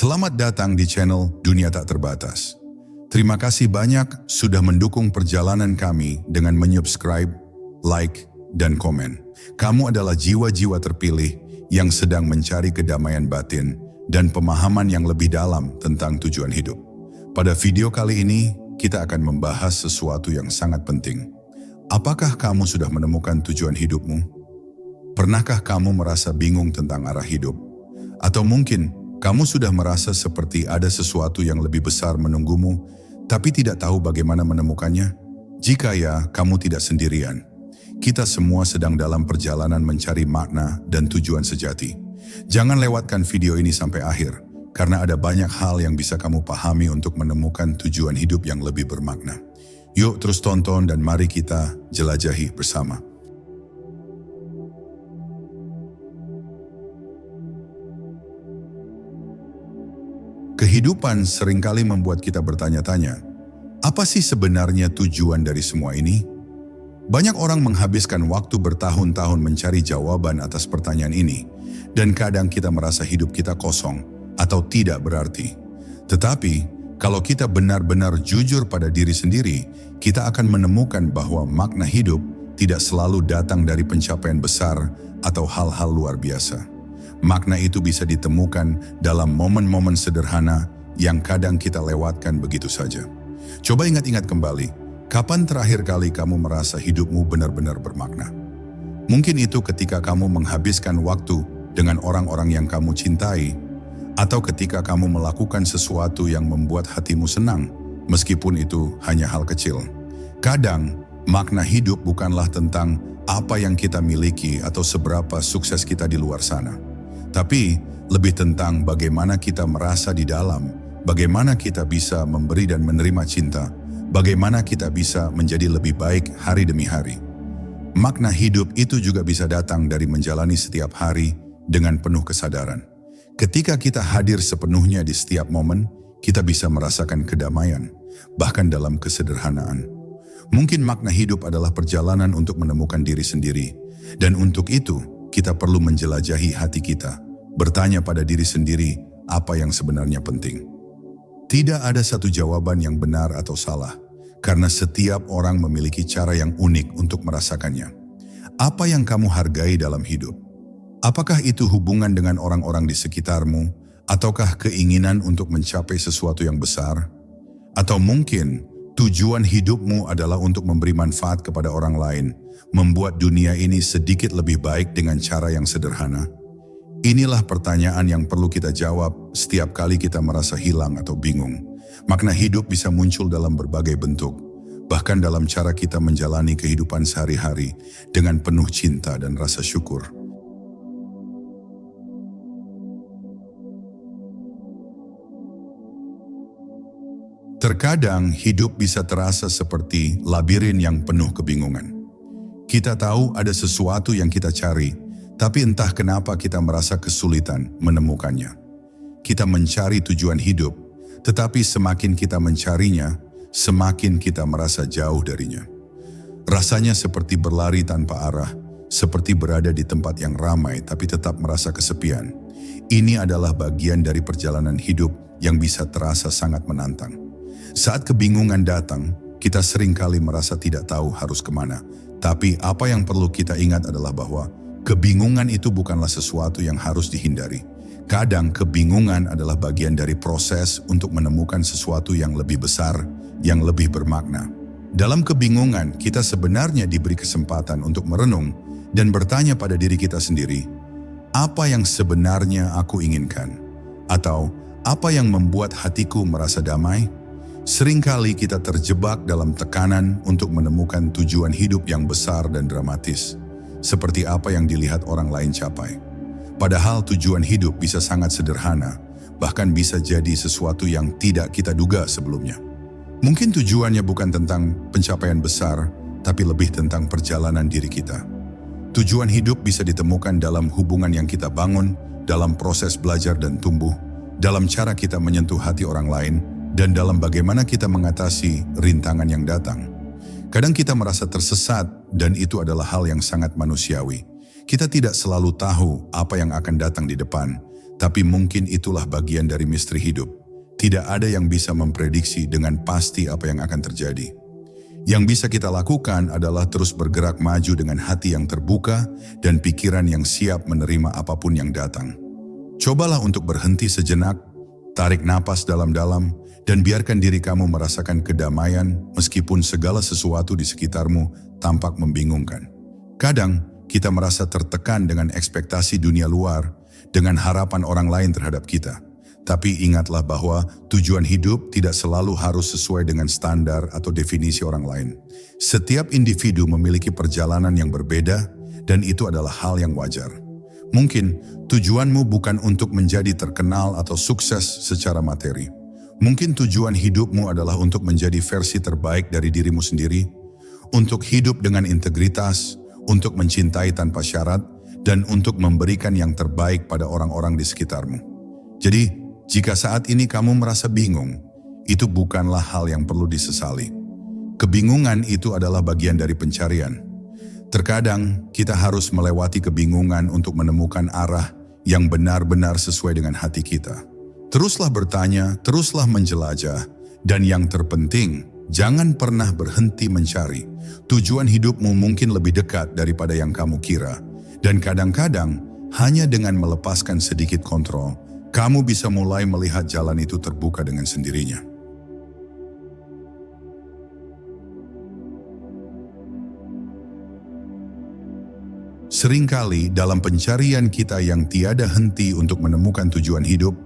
Selamat datang di channel Dunia Tak Terbatas. Terima kasih banyak sudah mendukung perjalanan kami dengan menyubscribe, like, dan komen. Kamu adalah jiwa-jiwa terpilih yang sedang mencari kedamaian batin dan pemahaman yang lebih dalam tentang tujuan hidup. Pada video kali ini, kita akan membahas sesuatu yang sangat penting. Apakah kamu sudah menemukan tujuan hidupmu? Pernahkah kamu merasa bingung tentang arah hidup? Atau mungkin kamu sudah merasa seperti ada sesuatu yang lebih besar menunggumu, tapi tidak tahu bagaimana menemukannya? Jika ya, kamu tidak sendirian. Kita semua sedang dalam perjalanan mencari makna dan tujuan sejati. Jangan lewatkan video ini sampai akhir, karena ada banyak hal yang bisa kamu pahami untuk menemukan tujuan hidup yang lebih bermakna. Yuk terus tonton dan mari kita jelajahi bersama. Kehidupan seringkali membuat kita bertanya-tanya, apa sih sebenarnya tujuan dari semua ini? Banyak orang menghabiskan waktu bertahun-tahun mencari jawaban atas pertanyaan ini, dan kadang kita merasa hidup kita kosong atau tidak berarti. Tetapi, kalau kita benar-benar jujur pada diri sendiri, kita akan menemukan bahwa makna hidup tidak selalu datang dari pencapaian besar atau hal-hal luar biasa. Makna itu bisa ditemukan dalam momen-momen sederhana yang kadang kita lewatkan begitu saja. Coba ingat-ingat kembali, kapan terakhir kali kamu merasa hidupmu benar-benar bermakna? Mungkin itu ketika kamu menghabiskan waktu dengan orang-orang yang kamu cintai, atau ketika kamu melakukan sesuatu yang membuat hatimu senang, meskipun itu hanya hal kecil. Kadang, makna hidup bukanlah tentang apa yang kita miliki atau seberapa sukses kita di luar sana. Tapi, lebih tentang bagaimana kita merasa di dalam, bagaimana kita bisa memberi dan menerima cinta, bagaimana kita bisa menjadi lebih baik hari demi hari. Makna hidup itu juga bisa datang dari menjalani setiap hari dengan penuh kesadaran. Ketika kita hadir sepenuhnya di setiap momen, kita bisa merasakan kedamaian, bahkan dalam kesederhanaan. Mungkin makna hidup adalah perjalanan untuk menemukan diri sendiri, dan untuk itu kita perlu menjelajahi hati kita, bertanya pada diri sendiri apa yang sebenarnya penting. Tidak ada satu jawaban yang benar atau salah, karena setiap orang memiliki cara yang unik untuk merasakannya. Apa yang kamu hargai dalam hidup? Apakah itu hubungan dengan orang-orang di sekitarmu, ataukah keinginan untuk mencapai sesuatu yang besar? Atau mungkin tujuan hidupmu adalah untuk memberi manfaat kepada orang lain, membuat dunia ini sedikit lebih baik dengan cara yang sederhana? Inilah pertanyaan yang perlu kita jawab setiap kali kita merasa hilang atau bingung. Makna hidup bisa muncul dalam berbagai bentuk, bahkan dalam cara kita menjalani kehidupan sehari-hari dengan penuh cinta dan rasa syukur. Terkadang hidup bisa terasa seperti labirin yang penuh kebingungan. Kita tahu ada sesuatu yang kita cari, tapi entah kenapa kita merasa kesulitan menemukannya. Kita mencari tujuan hidup, tetapi semakin kita mencarinya, semakin kita merasa jauh darinya. Rasanya seperti berlari tanpa arah, seperti berada di tempat yang ramai tapi tetap merasa kesepian. Ini adalah bagian dari perjalanan hidup yang bisa terasa sangat menantang. Saat kebingungan datang, kita seringkali merasa tidak tahu harus kemana. Tapi apa yang perlu kita ingat adalah bahwa kebingungan itu bukanlah sesuatu yang harus dihindari. Kadang kebingungan adalah bagian dari proses untuk menemukan sesuatu yang lebih besar, yang lebih bermakna. Dalam kebingungan, kita sebenarnya diberi kesempatan untuk merenung dan bertanya pada diri kita sendiri, apa yang sebenarnya aku inginkan? Atau apa yang membuat hatiku merasa damai? Seringkali kita terjebak dalam tekanan untuk menemukan tujuan hidup yang besar dan dramatis, seperti apa yang dilihat orang lain capai. Padahal tujuan hidup bisa sangat sederhana, bahkan bisa jadi sesuatu yang tidak kita duga sebelumnya. Mungkin tujuannya bukan tentang pencapaian besar, tapi lebih tentang perjalanan diri kita. Tujuan hidup bisa ditemukan dalam hubungan yang kita bangun, dalam proses belajar dan tumbuh, dalam cara kita menyentuh hati orang lain, dan dalam bagaimana kita mengatasi rintangan yang datang. Kadang kita merasa tersesat, dan itu adalah hal yang sangat manusiawi. Kita tidak selalu tahu apa yang akan datang di depan, Tapi mungkin itulah bagian dari misteri hidup. Tidak ada yang bisa memprediksi dengan pasti apa yang akan terjadi. Yang bisa kita lakukan adalah terus bergerak maju dengan hati yang terbuka dan pikiran yang siap menerima apapun yang datang. Cobalah untuk berhenti sejenak, tarik napas dalam-dalam, dan biarkan diri kamu merasakan kedamaian meskipun segala sesuatu di sekitarmu tampak membingungkan. Kadang, kita merasa tertekan dengan ekspektasi dunia luar, dengan harapan orang lain terhadap kita. Tapi ingatlah bahwa tujuan hidup tidak selalu harus sesuai dengan standar atau definisi orang lain. Setiap individu memiliki perjalanan yang berbeda dan itu adalah hal yang wajar. Mungkin tujuanmu bukan untuk menjadi terkenal atau sukses secara materi. Mungkin tujuan hidupmu adalah untuk menjadi versi terbaik dari dirimu sendiri, untuk hidup dengan integritas, untuk mencintai tanpa syarat, dan untuk memberikan yang terbaik pada orang-orang di sekitarmu. Jadi, jika saat ini kamu merasa bingung, itu bukanlah hal yang perlu disesali. Kebingungan itu adalah bagian dari pencarian. Terkadang kita harus melewati kebingungan untuk menemukan arah yang benar-benar sesuai dengan hati kita. Teruslah bertanya, teruslah menjelajah, dan yang terpenting, jangan pernah berhenti mencari. Tujuan hidupmu mungkin lebih dekat daripada yang kamu kira. Dan kadang-kadang, hanya dengan melepaskan sedikit kontrol, kamu bisa mulai melihat jalan itu terbuka dengan sendirinya. Seringkali dalam pencarian kita yang tiada henti untuk menemukan tujuan hidup,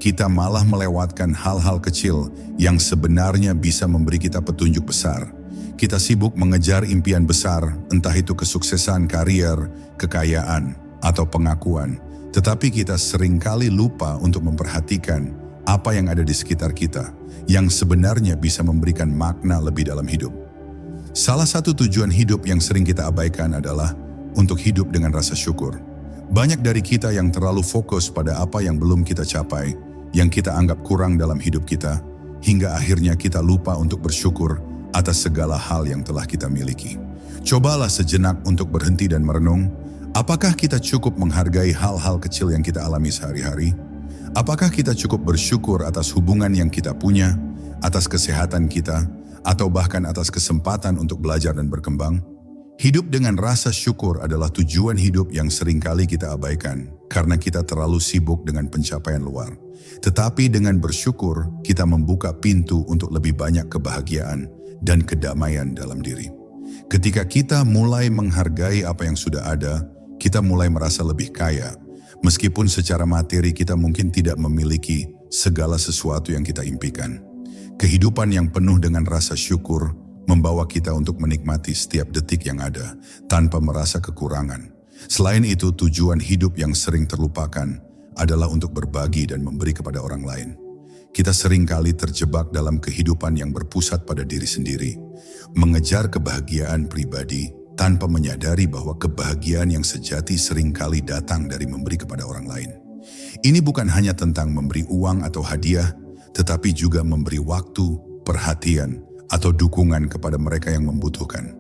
kita malah melewatkan hal-hal kecil yang sebenarnya bisa memberi kita petunjuk besar. Kita sibuk mengejar impian besar, entah itu kesuksesan karier, kekayaan, atau pengakuan. Tetapi kita seringkali lupa untuk memperhatikan apa yang ada di sekitar kita, yang sebenarnya bisa memberikan makna lebih dalam hidup. Salah satu tujuan hidup yang sering kita abaikan adalah untuk hidup dengan rasa syukur. Banyak dari kita yang terlalu fokus pada apa yang belum kita capai, yang kita anggap kurang dalam hidup kita, hingga akhirnya kita lupa untuk bersyukur atas segala hal yang telah kita miliki. Cobalah sejenak untuk berhenti dan merenung, apakah kita cukup menghargai hal-hal kecil yang kita alami sehari-hari? Apakah kita cukup bersyukur atas hubungan yang kita punya, atas kesehatan kita, atau bahkan atas kesempatan untuk belajar dan berkembang? Hidup dengan rasa syukur adalah tujuan hidup yang seringkali kita abaikan karena kita terlalu sibuk dengan pencapaian luar. Tetapi dengan bersyukur, kita membuka pintu untuk lebih banyak kebahagiaan dan kedamaian dalam diri. Ketika kita mulai menghargai apa yang sudah ada, kita mulai merasa lebih kaya. Meskipun secara materi kita mungkin tidak memiliki segala sesuatu yang kita impikan. Kehidupan yang penuh dengan rasa syukur membawa kita untuk menikmati setiap detik yang ada tanpa merasa kekurangan. Selain itu, tujuan hidup yang sering terlupakan adalah untuk berbagi dan memberi kepada orang lain. Kita seringkali terjebak dalam kehidupan yang berpusat pada diri sendiri, mengejar kebahagiaan pribadi tanpa menyadari bahwa kebahagiaan yang sejati seringkali datang dari memberi kepada orang lain. Ini bukan hanya tentang memberi uang atau hadiah, tetapi juga memberi waktu, perhatian, atau dukungan kepada mereka yang membutuhkan.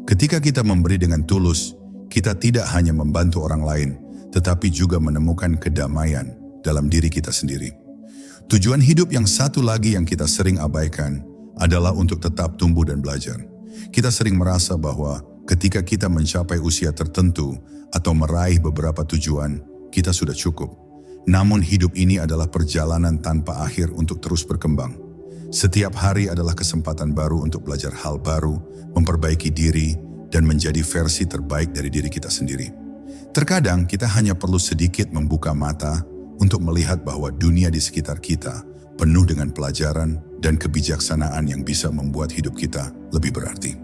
Ketika kita memberi dengan tulus, kita tidak hanya membantu orang lain, tetapi juga menemukan kedamaian dalam diri kita sendiri. Tujuan hidup yang satu lagi yang kita sering abaikan adalah untuk tetap tumbuh dan belajar. Kita sering merasa bahwa ketika kita mencapai usia tertentu atau meraih beberapa tujuan, kita sudah cukup. Namun hidup ini adalah perjalanan tanpa akhir untuk terus berkembang. Setiap hari adalah kesempatan baru untuk belajar hal baru, memperbaiki diri, dan menjadi versi terbaik dari diri kita sendiri. Terkadang kita hanya perlu sedikit membuka mata untuk melihat bahwa dunia di sekitar kita penuh dengan pelajaran dan kebijaksanaan yang bisa membuat hidup kita lebih berarti.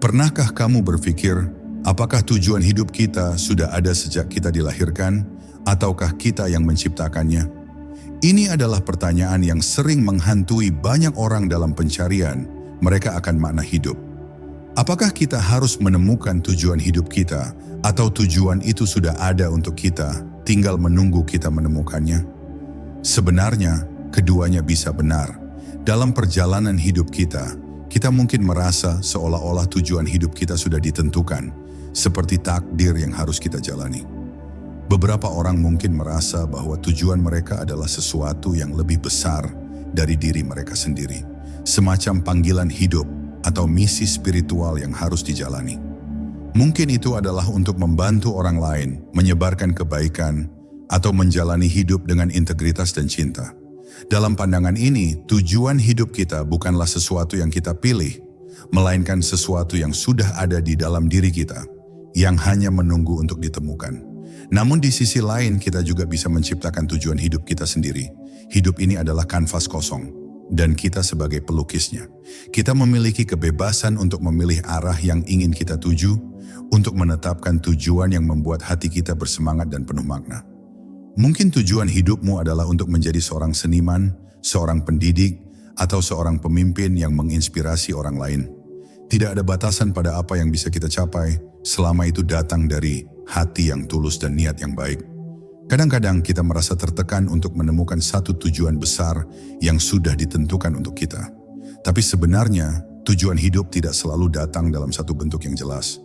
Pernahkah kamu berpikir, apakah tujuan hidup kita sudah ada sejak kita dilahirkan, ataukah kita yang menciptakannya? Ini adalah pertanyaan yang sering menghantui banyak orang dalam pencarian mereka akan makna hidup. Apakah kita harus menemukan tujuan hidup kita, atau tujuan itu sudah ada untuk kita, tinggal menunggu kita menemukannya? Sebenarnya, keduanya bisa benar. Dalam perjalanan hidup kita Kita mungkin merasa seolah-olah tujuan hidup kita sudah ditentukan, seperti takdir yang harus kita jalani. Beberapa orang mungkin merasa bahwa tujuan mereka adalah sesuatu yang lebih besar dari diri mereka sendiri, semacam panggilan hidup atau misi spiritual yang harus dijalani. Mungkin itu adalah untuk membantu orang lain, menyebarkan kebaikan, atau menjalani hidup dengan integritas dan cinta. Dalam pandangan ini, tujuan hidup kita bukanlah sesuatu yang kita pilih, melainkan sesuatu yang sudah ada di dalam diri kita, yang hanya menunggu untuk ditemukan. Namun di sisi lain, kita juga bisa menciptakan tujuan hidup kita sendiri. Hidup ini adalah kanvas kosong, dan kita sebagai pelukisnya. Kita memiliki kebebasan untuk memilih arah yang ingin kita tuju, untuk menetapkan tujuan yang membuat hati kita bersemangat dan penuh makna. Mungkin tujuan hidupmu adalah untuk menjadi seorang seniman, seorang pendidik, atau seorang pemimpin yang menginspirasi orang lain. Tidak ada batasan pada apa yang bisa kita capai, selama itu datang dari hati yang tulus dan niat yang baik. Kadang-kadang kita merasa tertekan untuk menemukan satu tujuan besar yang sudah ditentukan untuk kita. Tapi sebenarnya, tujuan hidup tidak selalu datang dalam satu bentuk yang jelas.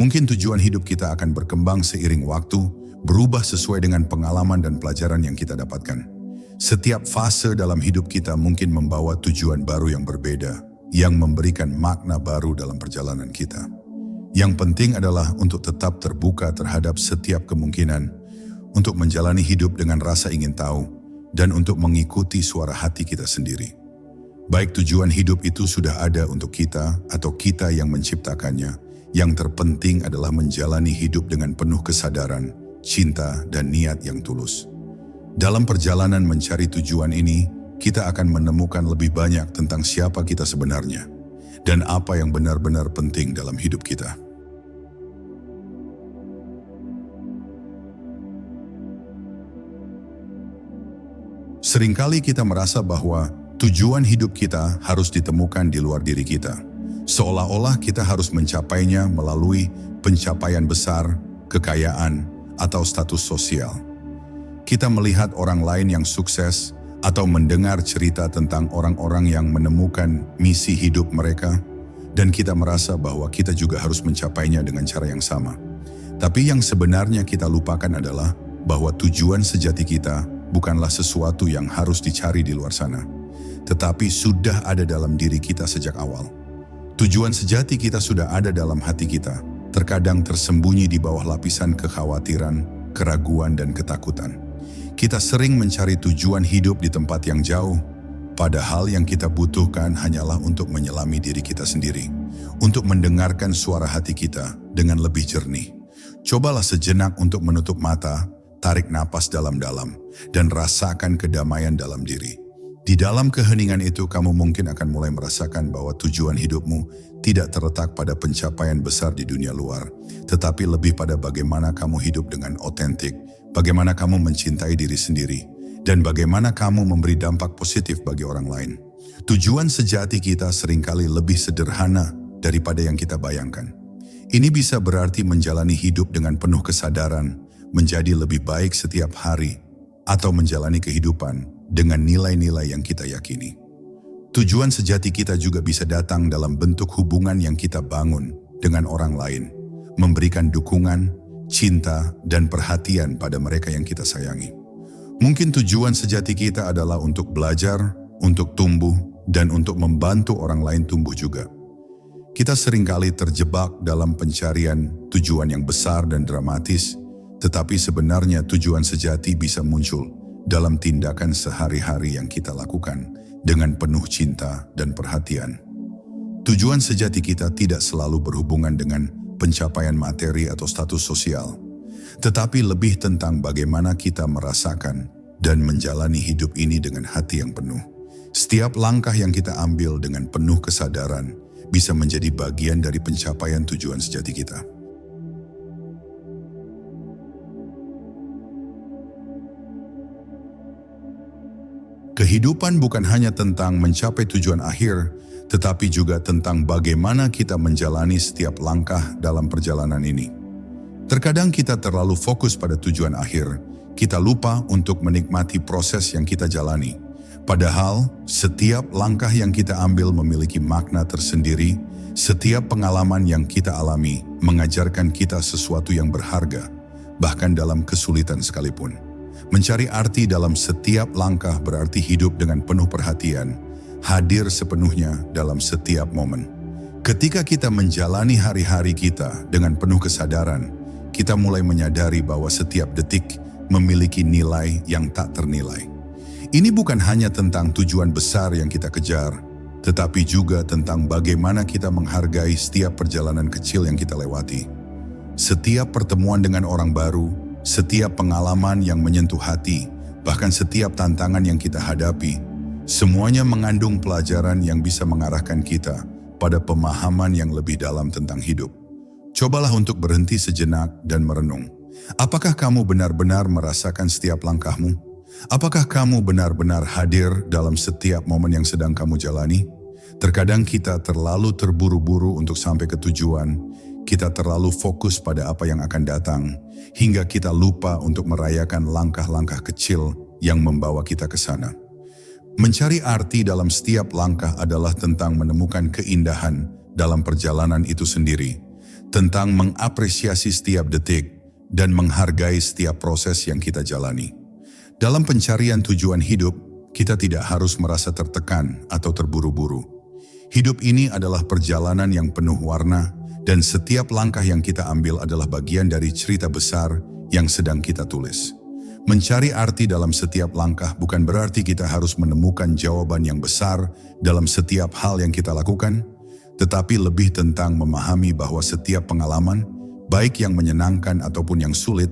Mungkin tujuan hidup kita akan berkembang seiring waktu, berubah sesuai dengan pengalaman dan pelajaran yang kita dapatkan. Setiap fase dalam hidup kita mungkin membawa tujuan baru yang berbeda, yang memberikan makna baru dalam perjalanan kita. Yang penting adalah untuk tetap terbuka terhadap setiap kemungkinan, untuk menjalani hidup dengan rasa ingin tahu, dan untuk mengikuti suara hati kita sendiri. Baik tujuan hidup itu sudah ada untuk kita atau kita yang menciptakannya, yang terpenting adalah menjalani hidup dengan penuh kesadaran, cinta, dan niat yang tulus. Dalam perjalanan mencari tujuan ini, kita akan menemukan lebih banyak tentang siapa kita sebenarnya dan apa yang benar-benar penting dalam hidup kita. Seringkali kita merasa bahwa tujuan hidup kita harus ditemukan di luar diri kita, seolah-olah kita harus mencapainya melalui pencapaian besar, kekayaan, atau status sosial. Kita melihat orang lain yang sukses atau mendengar cerita tentang orang-orang yang menemukan misi hidup mereka, dan kita merasa bahwa kita juga harus mencapainya dengan cara yang sama. Tapi yang sebenarnya kita lupakan adalah bahwa tujuan sejati kita bukanlah sesuatu yang harus dicari di luar sana, tetapi sudah ada dalam diri kita sejak awal. Tujuan sejati kita sudah ada dalam hati kita, terkadang tersembunyi di bawah lapisan kekhawatiran, keraguan, dan ketakutan. Kita sering mencari tujuan hidup di tempat yang jauh, padahal yang kita butuhkan hanyalah untuk menyelami diri kita sendiri, untuk mendengarkan suara hati kita dengan lebih jernih. Cobalah sejenak untuk menutup mata, tarik napas dalam-dalam, dan rasakan kedamaian dalam diri. Di dalam keheningan itu, kamu mungkin akan mulai merasakan bahwa tujuan hidupmu tidak terletak pada pencapaian besar di dunia luar, tetapi lebih pada bagaimana kamu hidup dengan otentik, bagaimana kamu mencintai diri sendiri, dan bagaimana kamu memberi dampak positif bagi orang lain. Tujuan sejati kita seringkali lebih sederhana daripada yang kita bayangkan. Ini bisa berarti menjalani hidup dengan penuh kesadaran, menjadi lebih baik setiap hari, atau menjalani kehidupan dengan nilai-nilai yang kita yakini. Tujuan sejati kita juga bisa datang dalam bentuk hubungan yang kita bangun dengan orang lain, memberikan dukungan, cinta, dan perhatian pada mereka yang kita sayangi. Mungkin tujuan sejati kita adalah untuk belajar, untuk tumbuh, dan untuk membantu orang lain tumbuh juga. Kita seringkali terjebak dalam pencarian tujuan yang besar dan dramatis, tetapi sebenarnya tujuan sejati bisa muncul dalam tindakan sehari-hari yang kita lakukan dengan penuh cinta dan perhatian. Tujuan sejati kita tidak selalu berhubungan dengan pencapaian materi atau status sosial, tetapi lebih tentang bagaimana kita merasakan dan menjalani hidup ini dengan hati yang penuh. Setiap langkah yang kita ambil dengan penuh kesadaran bisa menjadi bagian dari pencapaian tujuan sejati kita. Kehidupan bukan hanya tentang mencapai tujuan akhir, tetapi juga tentang bagaimana kita menjalani setiap langkah dalam perjalanan ini. Terkadang kita terlalu fokus pada tujuan akhir, kita lupa untuk menikmati proses yang kita jalani. Padahal, setiap langkah yang kita ambil memiliki makna tersendiri, setiap pengalaman yang kita alami mengajarkan kita sesuatu yang berharga, bahkan dalam kesulitan sekalipun. Mencari arti dalam setiap langkah berarti hidup dengan penuh perhatian, hadir sepenuhnya dalam setiap momen. Ketika kita menjalani hari-hari kita dengan penuh kesadaran, kita mulai menyadari bahwa setiap detik memiliki nilai yang tak ternilai. Ini bukan hanya tentang tujuan besar yang kita kejar, tetapi juga tentang bagaimana kita menghargai setiap perjalanan kecil yang kita lewati. Setiap pertemuan dengan orang baru, setiap pengalaman yang menyentuh hati, bahkan setiap tantangan yang kita hadapi, semuanya mengandung pelajaran yang bisa mengarahkan kita pada pemahaman yang lebih dalam tentang hidup. Cobalah untuk berhenti sejenak dan merenung. Apakah kamu benar-benar merasakan setiap langkahmu? Apakah kamu benar-benar hadir dalam setiap momen yang sedang kamu jalani? Terkadang kita terlalu terburu-buru untuk sampai ke tujuan. Kita terlalu fokus pada apa yang akan datang, hingga kita lupa untuk merayakan langkah-langkah kecil yang membawa kita ke sana. Mencari arti dalam setiap langkah adalah tentang menemukan keindahan dalam perjalanan itu sendiri, tentang mengapresiasi setiap detik dan menghargai setiap proses yang kita jalani. Dalam pencarian tujuan hidup, kita tidak harus merasa tertekan atau terburu-buru. Hidup ini adalah perjalanan yang penuh warna, dan setiap langkah yang kita ambil adalah bagian dari cerita besar yang sedang kita tulis. Mencari arti dalam setiap langkah bukan berarti kita harus menemukan jawaban yang besar dalam setiap hal yang kita lakukan, tetapi lebih tentang memahami bahwa setiap pengalaman, baik yang menyenangkan ataupun yang sulit,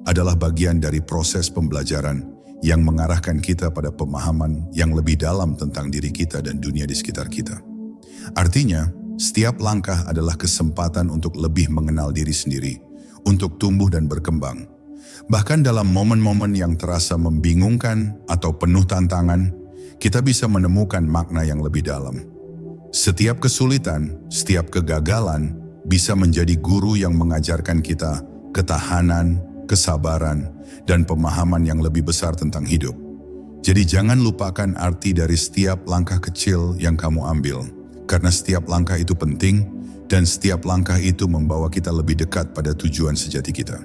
adalah bagian dari proses pembelajaran yang mengarahkan kita pada pemahaman yang lebih dalam tentang diri kita dan dunia di sekitar kita. Artinya, setiap langkah adalah kesempatan untuk lebih mengenal diri sendiri, untuk tumbuh dan berkembang. Bahkan dalam momen-momen yang terasa membingungkan atau penuh tantangan, kita bisa menemukan makna yang lebih dalam. Setiap kesulitan, setiap kegagalan bisa menjadi guru yang mengajarkan kita ketahanan, kesabaran, dan pemahaman yang lebih besar tentang hidup. Jadi jangan lupakan arti dari setiap langkah kecil yang kamu ambil, karena setiap langkah itu penting, dan setiap langkah itu membawa kita lebih dekat pada tujuan sejati kita.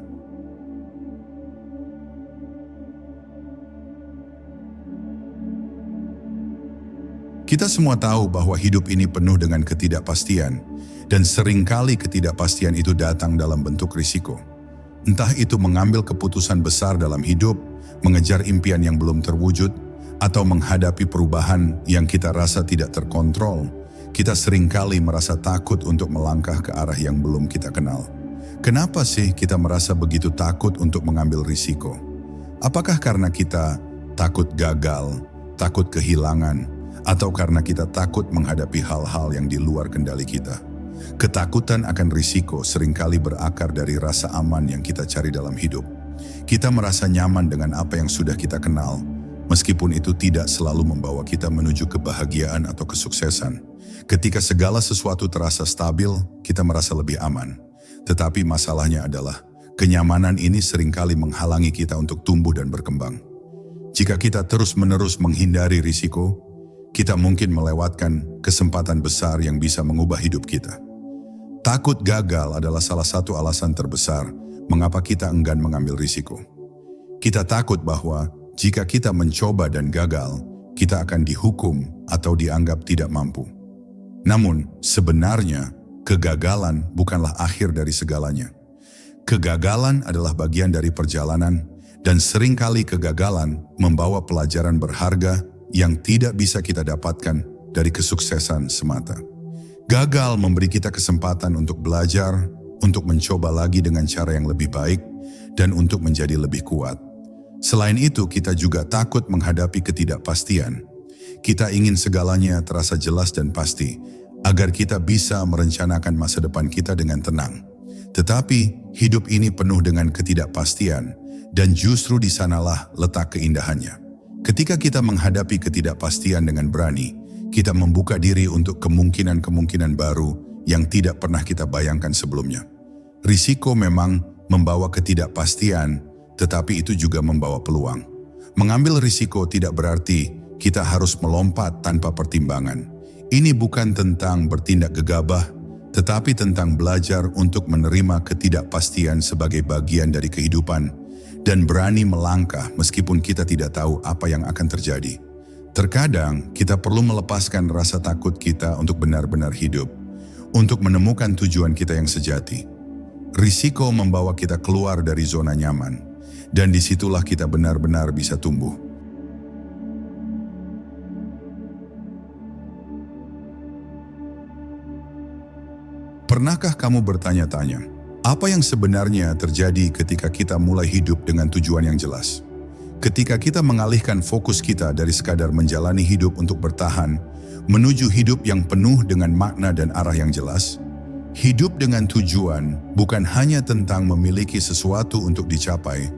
Kita semua tahu bahwa hidup ini penuh dengan ketidakpastian, dan seringkali ketidakpastian itu datang dalam bentuk risiko. Entah itu mengambil keputusan besar dalam hidup, mengejar impian yang belum terwujud, atau menghadapi perubahan yang kita rasa tidak terkontrol, kita seringkali merasa takut untuk melangkah ke arah yang belum kita kenal. Kenapa sih kita merasa begitu takut untuk mengambil risiko? Apakah karena kita takut gagal, takut kehilangan, atau karena kita takut menghadapi hal-hal yang di luar kendali kita? Ketakutan akan risiko seringkali berakar dari rasa aman yang kita cari dalam hidup. Kita merasa nyaman dengan apa yang sudah kita kenal, meskipun itu tidak selalu membawa kita menuju kebahagiaan atau kesuksesan. Ketika segala sesuatu terasa stabil, kita merasa lebih aman. Tetapi masalahnya adalah, kenyamanan ini seringkali menghalangi kita untuk tumbuh dan berkembang. Jika kita terus-menerus menghindari risiko, kita mungkin melewatkan kesempatan besar yang bisa mengubah hidup kita. Takut gagal adalah salah satu alasan terbesar mengapa kita enggan mengambil risiko. Kita takut bahwa jika kita mencoba dan gagal, kita akan dihukum atau dianggap tidak mampu. Namun, sebenarnya kegagalan bukanlah akhir dari segalanya. Kegagalan adalah bagian dari perjalanan, dan seringkali kegagalan membawa pelajaran berharga yang tidak bisa kita dapatkan dari kesuksesan semata. Gagal memberi kita kesempatan untuk belajar, untuk mencoba lagi dengan cara yang lebih baik, dan untuk menjadi lebih kuat. Selain itu, kita juga takut menghadapi ketidakpastian. Kita ingin segalanya terasa jelas dan pasti, agar kita bisa merencanakan masa depan kita dengan tenang. Tetapi, hidup ini penuh dengan ketidakpastian, dan justru di sanalah letak keindahannya. Ketika kita menghadapi ketidakpastian dengan berani, kita membuka diri untuk kemungkinan-kemungkinan baru yang tidak pernah kita bayangkan sebelumnya. Risiko memang membawa ketidakpastian, tetapi itu juga membawa peluang. Mengambil risiko tidak berarti kita harus melompat tanpa pertimbangan. Ini bukan tentang bertindak gegabah, tetapi tentang belajar untuk menerima ketidakpastian sebagai bagian dari kehidupan dan berani melangkah meskipun kita tidak tahu apa yang akan terjadi. Terkadang kita perlu melepaskan rasa takut kita untuk benar-benar hidup, untuk menemukan tujuan kita yang sejati. Risiko membawa kita keluar dari zona nyaman, dan disitulah kita benar-benar bisa tumbuh. Pernahkah kamu bertanya-tanya, apa yang sebenarnya terjadi ketika kita mulai hidup dengan tujuan yang jelas? Ketika kita mengalihkan fokus kita dari sekadar menjalani hidup untuk bertahan, menuju hidup yang penuh dengan makna dan arah yang jelas. Hidup dengan tujuan bukan hanya tentang memiliki sesuatu untuk dicapai,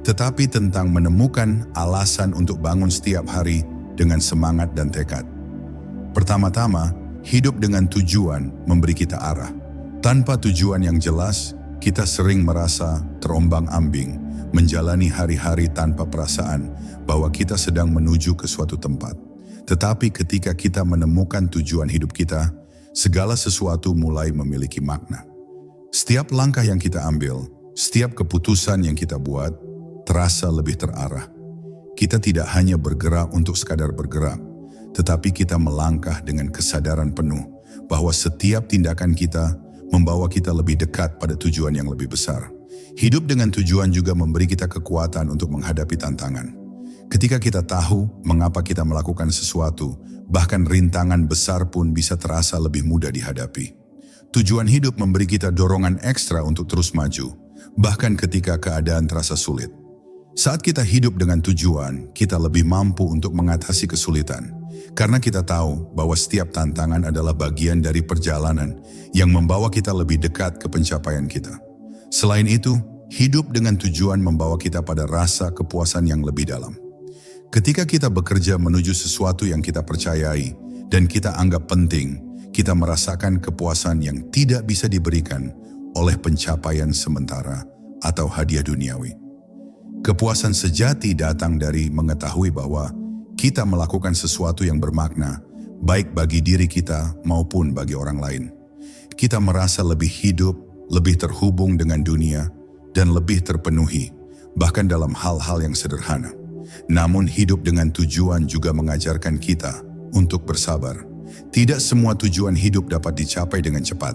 tetapi tentang menemukan alasan untuk bangun setiap hari dengan semangat dan tekad. Pertama-tama, hidup dengan tujuan memberi kita arah. Tanpa tujuan yang jelas, kita sering merasa terombang-ambing, menjalani hari-hari tanpa perasaan bahwa kita sedang menuju ke suatu tempat. Tetapi ketika kita menemukan tujuan hidup kita, segala sesuatu mulai memiliki makna. Setiap langkah yang kita ambil, setiap keputusan yang kita buat, terasa lebih terarah. Kita tidak hanya bergerak untuk sekadar bergerak, tetapi kita melangkah dengan kesadaran penuh bahwa setiap tindakan kita membawa kita lebih dekat pada tujuan yang lebih besar. Hidup dengan tujuan juga memberi kita kekuatan untuk menghadapi tantangan. Ketika kita tahu mengapa kita melakukan sesuatu, bahkan rintangan besar pun bisa terasa lebih mudah dihadapi. Tujuan hidup memberi kita dorongan ekstra untuk terus maju, bahkan ketika keadaan terasa sulit. Saat kita hidup dengan tujuan, kita lebih mampu untuk mengatasi kesulitan, karena kita tahu bahwa setiap tantangan adalah bagian dari perjalanan yang membawa kita lebih dekat ke pencapaian kita. Selain itu, hidup dengan tujuan membawa kita pada rasa kepuasan yang lebih dalam. Ketika kita bekerja menuju sesuatu yang kita percayai dan kita anggap penting, kita merasakan kepuasan yang tidak bisa diberikan oleh pencapaian sementara atau hadiah duniawi. Kepuasan sejati datang dari mengetahui bahwa kita melakukan sesuatu yang bermakna, baik bagi diri kita maupun bagi orang lain. Kita merasa lebih hidup, lebih terhubung dengan dunia, dan lebih terpenuhi, bahkan dalam hal-hal yang sederhana. Namun hidup dengan tujuan juga mengajarkan kita untuk bersabar. Tidak semua tujuan hidup dapat dicapai dengan cepat.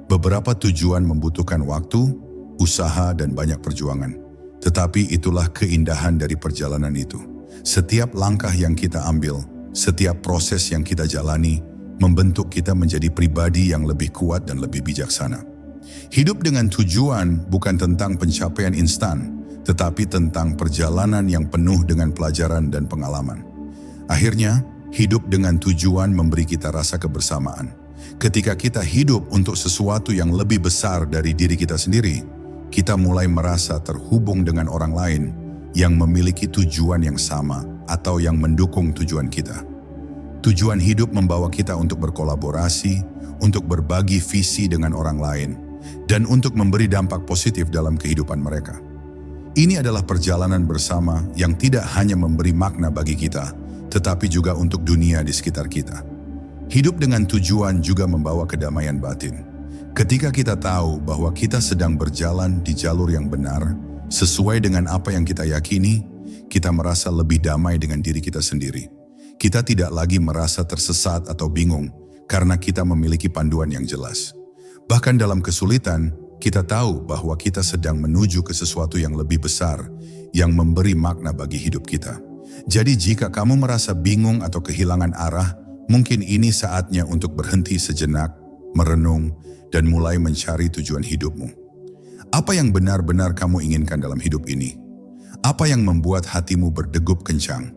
Beberapa tujuan membutuhkan waktu, usaha, dan banyak perjuangan. Tetapi itulah keindahan dari perjalanan itu. Setiap langkah yang kita ambil, setiap proses yang kita jalani, membentuk kita menjadi pribadi yang lebih kuat dan lebih bijaksana. Hidup dengan tujuan bukan tentang pencapaian instan, tetapi tentang perjalanan yang penuh dengan pelajaran dan pengalaman. Akhirnya, hidup dengan tujuan memberi kita rasa kebersamaan. Ketika kita hidup untuk sesuatu yang lebih besar dari diri kita sendiri, kita mulai merasa terhubung dengan orang lain yang memiliki tujuan yang sama atau yang mendukung tujuan kita. Tujuan hidup membawa kita untuk berkolaborasi, untuk berbagi visi dengan orang lain, dan untuk memberi dampak positif dalam kehidupan mereka. Ini adalah perjalanan bersama yang tidak hanya memberi makna bagi kita, tetapi juga untuk dunia di sekitar kita. Hidup dengan tujuan juga membawa kedamaian batin. Ketika kita tahu bahwa kita sedang berjalan di jalur yang benar, sesuai dengan apa yang kita yakini, kita merasa lebih damai dengan diri kita sendiri. Kita tidak lagi merasa tersesat atau bingung karena kita memiliki panduan yang jelas. Bahkan dalam kesulitan, kita tahu bahwa kita sedang menuju ke sesuatu yang lebih besar, yang memberi makna bagi hidup kita. Jadi jika kamu merasa bingung atau kehilangan arah, mungkin ini saatnya untuk berhenti sejenak, merenung, dan mulai mencari tujuan hidupmu. Apa yang benar-benar kamu inginkan dalam hidup ini? Apa yang membuat hatimu berdegup kencang?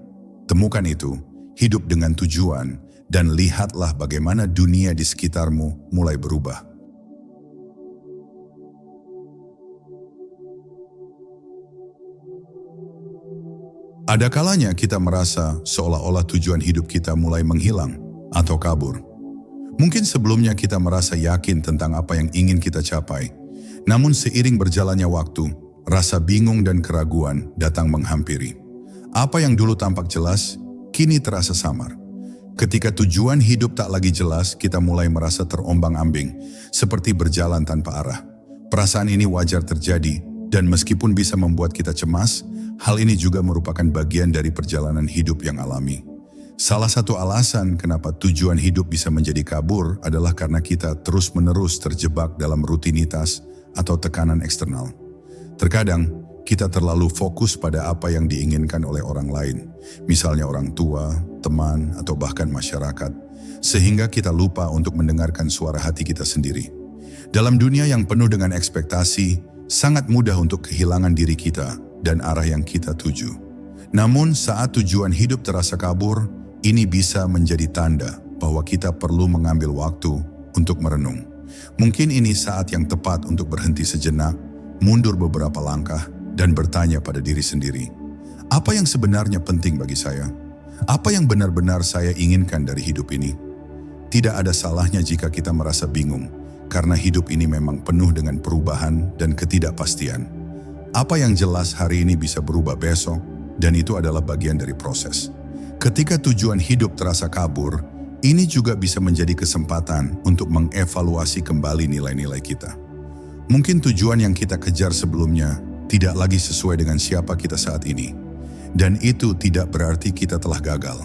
Temukan itu, hidup dengan tujuan, dan lihatlah bagaimana dunia di sekitarmu mulai berubah. Ada kalanya kita merasa seolah-olah tujuan hidup kita mulai menghilang atau kabur. Mungkin sebelumnya kita merasa yakin tentang apa yang ingin kita capai. Namun seiring berjalannya waktu, rasa bingung dan keraguan datang menghampiri. Apa yang dulu tampak jelas, kini terasa samar. Ketika tujuan hidup tak lagi jelas, kita mulai merasa terombang-ambing, seperti berjalan tanpa arah. Perasaan ini wajar terjadi, dan meskipun bisa membuat kita cemas, hal ini juga merupakan bagian dari perjalanan hidup yang alami. Salah satu alasan kenapa tujuan hidup bisa menjadi kabur adalah karena kita terus-menerus terjebak dalam rutinitas atau tekanan eksternal. Terkadang, kita terlalu fokus pada apa yang diinginkan oleh orang lain, misalnya orang tua, teman, atau bahkan masyarakat, sehingga kita lupa untuk mendengarkan suara hati kita sendiri. Dalam dunia yang penuh dengan ekspektasi, sangat mudah untuk kehilangan diri kita dan arah yang kita tuju. Namun saat tujuan hidup terasa kabur, ini bisa menjadi tanda bahwa kita perlu mengambil waktu untuk merenung. Mungkin ini saat yang tepat untuk berhenti sejenak, mundur beberapa langkah, dan bertanya pada diri sendiri, apa yang sebenarnya penting bagi saya? Apa yang benar-benar saya inginkan dari hidup ini? Tidak ada salahnya jika kita merasa bingung, karena hidup ini memang penuh dengan perubahan dan ketidakpastian. Apa yang jelas hari ini bisa berubah besok, dan itu adalah bagian dari proses. Ketika tujuan hidup terasa kabur, ini juga bisa menjadi kesempatan untuk mengevaluasi kembali nilai-nilai kita. Mungkin tujuan yang kita kejar sebelumnya tidak lagi sesuai dengan siapa kita saat ini. Dan itu tidak berarti kita telah gagal.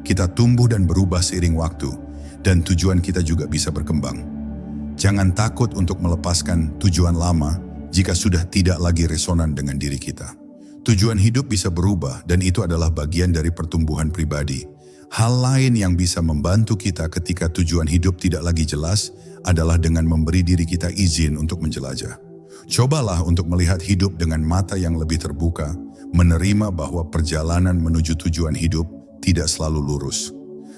Kita tumbuh dan berubah seiring waktu, dan tujuan kita juga bisa berkembang. Jangan takut untuk melepaskan tujuan lama jika sudah tidak lagi resonan dengan diri kita. Tujuan hidup bisa berubah, dan itu adalah bagian dari pertumbuhan pribadi. Hal lain yang bisa membantu kita ketika tujuan hidup tidak lagi jelas adalah dengan memberi diri kita izin untuk menjelajah. Cobalah untuk melihat hidup dengan mata yang lebih terbuka, menerima bahwa perjalanan menuju tujuan hidup tidak selalu lurus.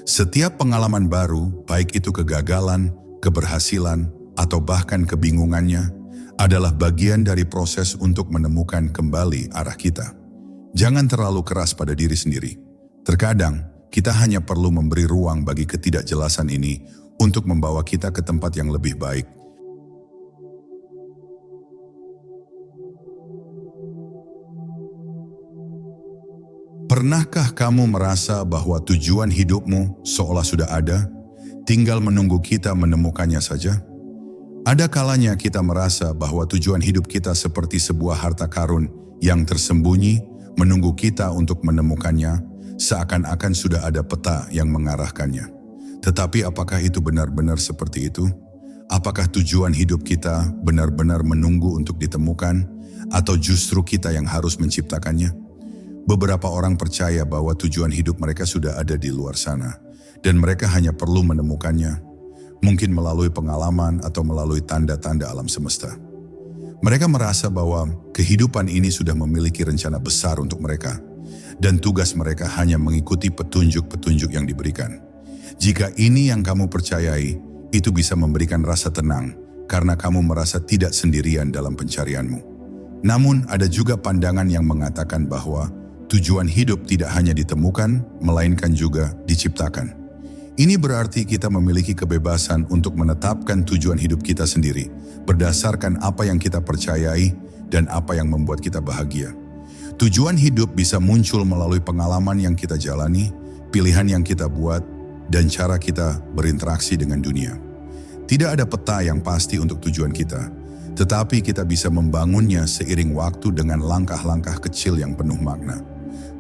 Setiap pengalaman baru, baik itu kegagalan, keberhasilan, atau bahkan kebingungannya, adalah bagian dari proses untuk menemukan kembali arah kita. Jangan terlalu keras pada diri sendiri. Terkadang, kita hanya perlu memberi ruang bagi ketidakjelasan ini untuk membawa kita ke tempat yang lebih baik. Pernahkah kamu merasa bahwa tujuan hidupmu seolah sudah ada, tinggal menunggu kita menemukannya saja? Ada kalanya kita merasa bahwa tujuan hidup kita seperti sebuah harta karun yang tersembunyi, menunggu kita untuk menemukannya, seakan-akan sudah ada peta yang mengarahkannya. Tetapi apakah itu benar-benar seperti itu? Apakah tujuan hidup kita benar-benar menunggu untuk ditemukan, atau justru kita yang harus menciptakannya? Beberapa orang percaya bahwa tujuan hidup mereka sudah ada di luar sana, dan mereka hanya perlu menemukannya, mungkin melalui pengalaman atau melalui tanda-tanda alam semesta. Mereka merasa bahwa kehidupan ini sudah memiliki rencana besar untuk mereka, dan tugas mereka hanya mengikuti petunjuk-petunjuk yang diberikan. Jika ini yang kamu percayai, itu bisa memberikan rasa tenang, karena kamu merasa tidak sendirian dalam pencarianmu. Namun ada juga pandangan yang mengatakan bahwa tujuan hidup tidak hanya ditemukan, melainkan juga diciptakan. Ini berarti kita memiliki kebebasan untuk menetapkan tujuan hidup kita sendiri, berdasarkan apa yang kita percayai dan apa yang membuat kita bahagia. Tujuan hidup bisa muncul melalui pengalaman yang kita jalani, pilihan yang kita buat, dan cara kita berinteraksi dengan dunia. Tidak ada peta yang pasti untuk tujuan kita, tetapi kita bisa membangunnya seiring waktu dengan langkah-langkah kecil yang penuh makna.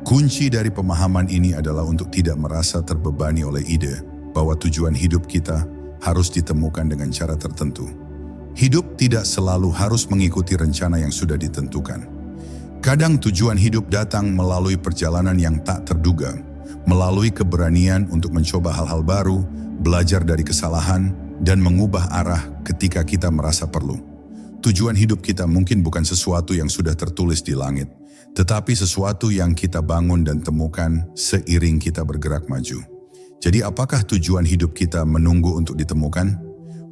Kunci dari pemahaman ini adalah untuk tidak merasa terbebani oleh ide bahwa tujuan hidup kita harus ditemukan dengan cara tertentu. Hidup tidak selalu harus mengikuti rencana yang sudah ditentukan. Kadang tujuan hidup datang melalui perjalanan yang tak terduga, melalui keberanian untuk mencoba hal-hal baru, belajar dari kesalahan, dan mengubah arah ketika kita merasa perlu. Tujuan hidup kita mungkin bukan sesuatu yang sudah tertulis di langit, tetapi sesuatu yang kita bangun dan temukan seiring kita bergerak maju. Jadi apakah tujuan hidup kita menunggu untuk ditemukan?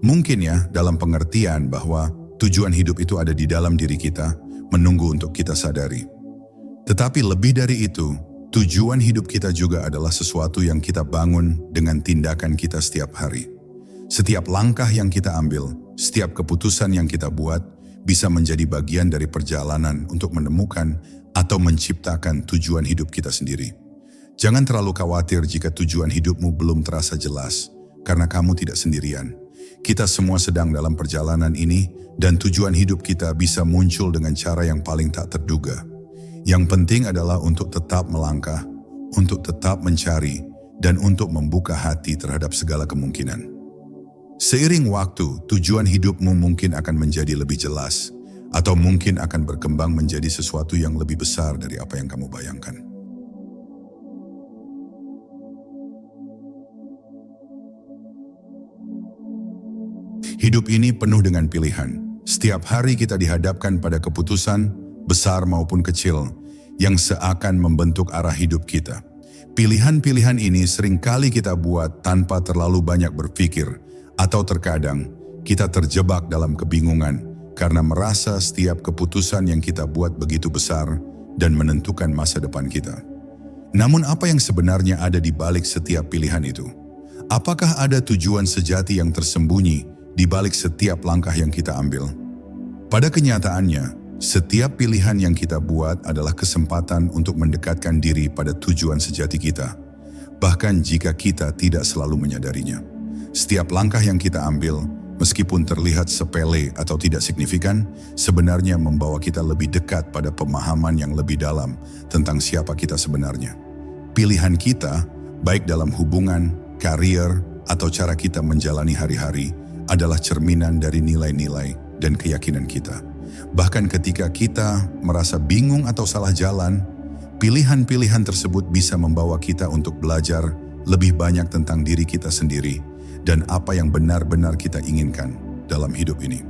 Mungkin ya, dalam pengertian bahwa tujuan hidup itu ada di dalam diri kita, menunggu untuk kita sadari. Tetapi lebih dari itu, tujuan hidup kita juga adalah sesuatu yang kita bangun dengan tindakan kita setiap hari. Setiap langkah yang kita ambil, setiap keputusan yang kita buat, bisa menjadi bagian dari perjalanan untuk menemukan atau menciptakan tujuan hidup kita sendiri. Jangan terlalu khawatir jika tujuan hidupmu belum terasa jelas, karena kamu tidak sendirian. Kita semua sedang dalam perjalanan ini, dan tujuan hidup kita bisa muncul dengan cara yang paling tak terduga. Yang penting adalah untuk tetap melangkah, untuk tetap mencari, dan untuk membuka hati terhadap segala kemungkinan. Seiring waktu, tujuan hidupmu mungkin akan menjadi lebih jelas, atau mungkin akan berkembang menjadi sesuatu yang lebih besar dari apa yang kamu bayangkan. Hidup ini penuh dengan pilihan. Setiap hari kita dihadapkan pada keputusan, besar maupun kecil, yang seakan membentuk arah hidup kita. Pilihan-pilihan ini seringkali kita buat tanpa terlalu banyak berpikir, atau terkadang kita terjebak dalam kebingungan karena merasa setiap keputusan yang kita buat begitu besar dan menentukan masa depan kita. Namun apa yang sebenarnya ada di balik setiap pilihan itu? Apakah ada tujuan sejati yang tersembunyi di balik setiap langkah yang kita ambil? Pada kenyataannya, setiap pilihan yang kita buat adalah kesempatan untuk mendekatkan diri pada tujuan sejati kita, bahkan jika kita tidak selalu menyadarinya. Setiap langkah yang kita ambil, meskipun terlihat sepele atau tidak signifikan, sebenarnya membawa kita lebih dekat pada pemahaman yang lebih dalam tentang siapa kita sebenarnya. Pilihan kita, baik dalam hubungan, karier, atau cara kita menjalani hari-hari, adalah cerminan dari nilai-nilai dan keyakinan kita. Bahkan ketika kita merasa bingung atau salah jalan, pilihan-pilihan tersebut bisa membawa kita untuk belajar lebih banyak tentang diri kita sendiri dan apa yang benar-benar kita inginkan dalam hidup ini.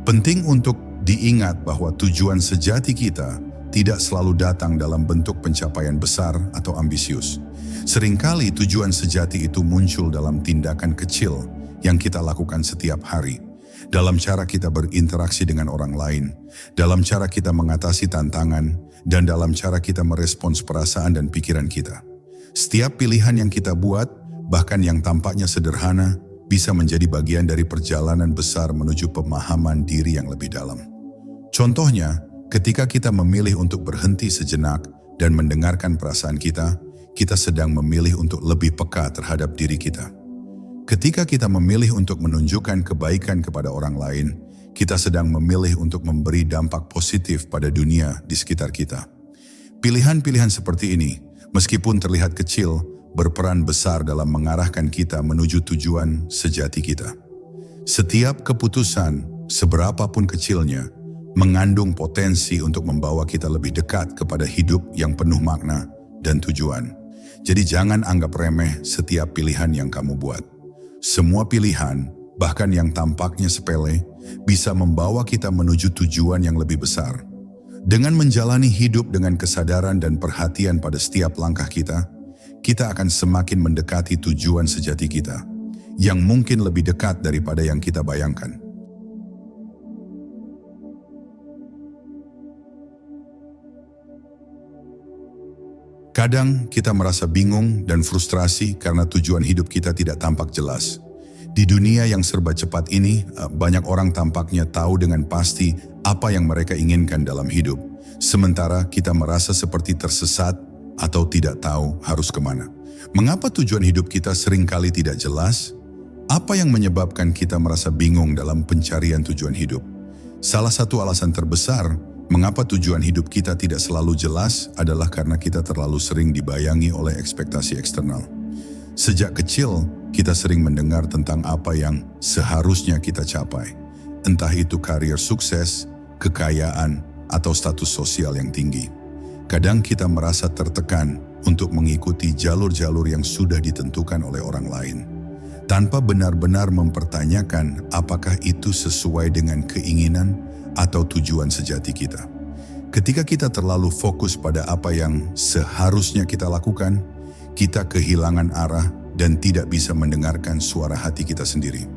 Penting untuk diingat bahwa tujuan sejati kita tidak selalu datang dalam bentuk pencapaian besar atau ambisius. Seringkali tujuan sejati itu muncul dalam tindakan kecil yang kita lakukan setiap hari, dalam cara kita berinteraksi dengan orang lain, dalam cara kita mengatasi tantangan, dan dalam cara kita merespons perasaan dan pikiran kita. Setiap pilihan yang kita buat, bahkan yang tampaknya sederhana, bisa menjadi bagian dari perjalanan besar menuju pemahaman diri yang lebih dalam. Contohnya, ketika kita memilih untuk berhenti sejenak dan mendengarkan perasaan kita, kita sedang memilih untuk lebih peka terhadap diri kita. Ketika kita memilih untuk menunjukkan kebaikan kepada orang lain, kita sedang memilih untuk memberi dampak positif pada dunia di sekitar kita. Pilihan-pilihan seperti ini, meskipun terlihat kecil, berperan besar dalam mengarahkan kita menuju tujuan sejati kita. Setiap keputusan, seberapapun kecilnya, mengandung potensi untuk membawa kita lebih dekat kepada hidup yang penuh makna dan tujuan. Jadi jangan anggap remeh setiap pilihan yang kamu buat. Semua pilihan, bahkan yang tampaknya sepele, bisa membawa kita menuju tujuan yang lebih besar. Dengan menjalani hidup dengan kesadaran dan perhatian pada setiap langkah kita akan semakin mendekati tujuan sejati kita, yang mungkin lebih dekat daripada yang kita bayangkan. Kadang kita merasa bingung dan frustrasi karena tujuan hidup kita tidak tampak jelas. Di dunia yang serba cepat ini, banyak orang tampaknya tahu dengan pasti apa yang mereka inginkan dalam hidup, sementara kita merasa seperti tersesat atau tidak tahu harus kemana. Mengapa tujuan hidup kita seringkali tidak jelas? Apa yang menyebabkan kita merasa bingung dalam pencarian tujuan hidup? Salah satu alasan terbesar mengapa tujuan hidup kita tidak selalu jelas adalah karena kita terlalu sering dibayangi oleh ekspektasi eksternal. Sejak kecil, kita sering mendengar tentang apa yang seharusnya kita capai. Entah itu karier sukses, kekayaan, atau status sosial yang tinggi. Kadang kita merasa tertekan untuk mengikuti jalur-jalur yang sudah ditentukan oleh orang lain, tanpa benar-benar mempertanyakan apakah itu sesuai dengan keinginan atau tujuan sejati kita. Ketika kita terlalu fokus pada apa yang seharusnya kita lakukan, kita kehilangan arah dan tidak bisa mendengarkan suara hati kita sendiri.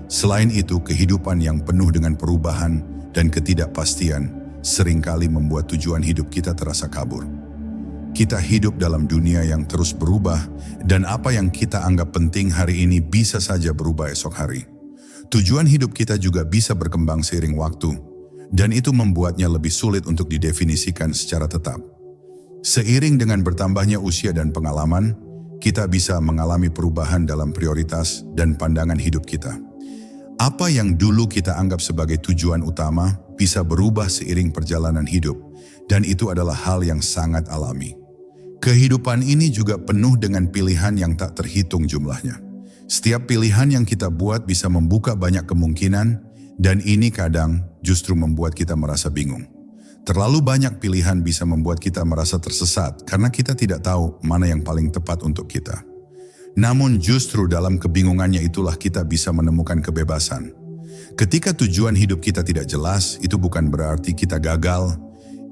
Selain itu, kehidupan yang penuh dengan perubahan dan ketidakpastian seringkali membuat tujuan hidup kita terasa kabur. Kita hidup dalam dunia yang terus berubah, dan apa yang kita anggap penting hari ini bisa saja berubah esok hari. Tujuan hidup kita juga bisa berkembang seiring waktu, dan itu membuatnya lebih sulit untuk didefinisikan secara tetap. Seiring dengan bertambahnya usia dan pengalaman, kita bisa mengalami perubahan dalam prioritas dan pandangan hidup kita. Apa yang dulu kita anggap sebagai tujuan utama bisa berubah seiring perjalanan hidup, dan itu adalah hal yang sangat alami. Kehidupan ini juga penuh dengan pilihan yang tak terhitung jumlahnya. Setiap pilihan yang kita buat bisa membuka banyak kemungkinan, dan ini kadang justru membuat kita merasa bingung. Terlalu banyak pilihan bisa membuat kita merasa tersesat karena kita tidak tahu mana yang paling tepat untuk kita. Namun justru dalam kebingungannya itulah kita bisa menemukan kebebasan. Ketika tujuan hidup kita tidak jelas, itu bukan berarti kita gagal.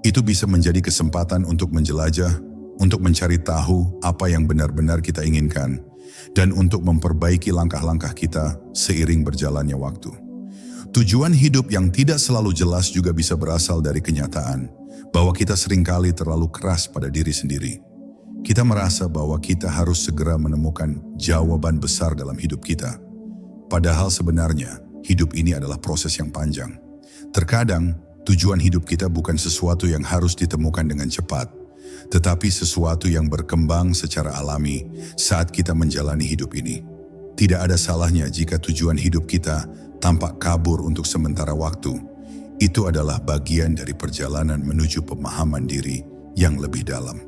Itu bisa menjadi kesempatan untuk menjelajah, untuk mencari tahu apa yang benar-benar kita inginkan, dan untuk memperbaiki langkah-langkah kita seiring berjalannya waktu. Tujuan hidup yang tidak selalu jelas juga bisa berasal dari kenyataan bahwa kita seringkali terlalu keras pada diri sendiri. Kita merasa bahwa kita harus segera menemukan jawaban besar dalam hidup kita. Padahal sebenarnya hidup ini adalah proses yang panjang. Terkadang tujuan hidup kita bukan sesuatu yang harus ditemukan dengan cepat, tetapi sesuatu yang berkembang secara alami saat kita menjalani hidup ini. Tidak ada salahnya jika tujuan hidup kita tampak kabur untuk sementara waktu. Itu adalah bagian dari perjalanan menuju pemahaman diri yang lebih dalam.